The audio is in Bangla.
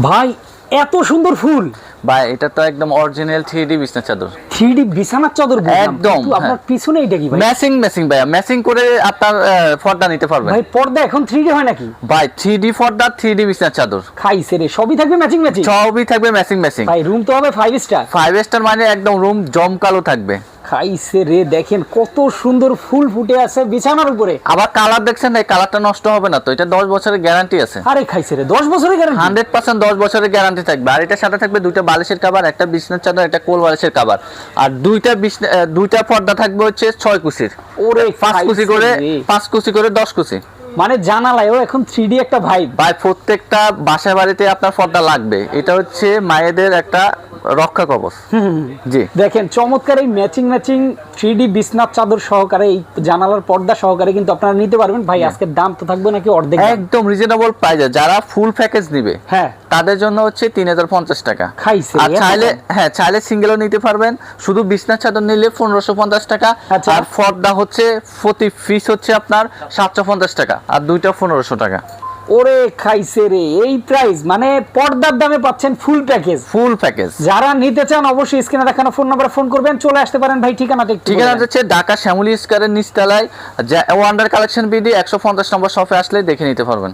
ভাই এত সুন্দর ফুল ভাই এটা তো একদম অরিজিনাল 3D বিছনা চাদর। 3D বিছানার চাদর বুঝলাম, একদম, কিন্তু আপনার হ্যাঁ। পিছনে এটা কি ভাই? ম্যাচিং ভাইয়া, ম্যাচিং করে আপনার পর্দা নিতে পারবেন। ভাই পর্দা এখন 3D হয় নাকি? ভাই 3D পর্দা, 3D বিছনা চাদর খাইছে রে, সবই থাকবে ম্যাচিং ম্যাচিং। সবই থাকবে ম্যাচিং। ভাই রুম তো হবে 5 স্টার। 5 স্টার মানে একদম রুম জমকালো থাকবে। খাইছে রে, দেখেন কত সুন্দর ফুল ফুটে আছে বিছানার উপরে। আবার কালার দেখছেন, এই কালারটা নষ্ট হবে না তো? এটা 10 বছরের গ্যারান্টি আছে। আরে খাইছে রে, 10 বছরের গ্যারান্টি। 100% 10 বছরের গ্যারান্টি থাকবে। আর এটার সাথে থাকবে দুইটা বালিশের কভার, একটা বিছনার চাদর, একটা কোল বালিশের কভার, আর দুইটা পর্দা থাকবে হচ্ছে 6 কুচির। ওরে 5 কুচি করে, খাইছে রে। 5 কুচি করে 10 কুচি। মানে জানালায়ও এখন 3D একটা ভাইব। ভাই প্রত্যেকটা বাসা বাড়িতে আপনার পর্দা লাগবে। এটা হচ্ছে মায়েদের একটা রক্ষা কবচ। জি দেখেন চমৎকার এই ম্যাচিং 3D বিছনার চাদর সহকারে, এই জানালার পর্দা সহকারে কিন্তু আপনারা নিতে পারবেন। ভাই আজকের দাম তো থাকবে নাকি অর্ধেক দাম? একদম রিজনেবল প্রাইসে। যারা ফুল প্যাকেজ নিবে হ্যাঁ তাদের জন্য হচ্ছে 3050 টাকা। খাইছে আর রে, চাইলে সিঙ্গেলও নিতে পারবেন। শুধু বিছনার চাদর নিলে 1550 টাকা। আচ্ছা। আর পর্দা হচ্ছে প্রতি পিস হচ্ছে আপনার 750 টাকা, আর দুইটা 1500 টাকা। ওরে খাইছে রে, এই প্রাইস মানে পর্দার দামে পাচ্ছেন ফুল প্যাকেজ। ফুল প্যাকেজ যারা নিতে চান অবশ্যই স্ক্রিনে দেখানো ফোন নাম্বারে ফোন করবেন, চলে আসতে পারেন। ভাই ঠিকানাটা একটু ঠিকানা বলবেন? হচ্ছে ঢাকা শ্যামলী স্কয়ারের নিচতলায় ওয়ান্ডার কালেকশন বিডি 150 নম্বর শপে আসলে দেখে নিতে পারবেন।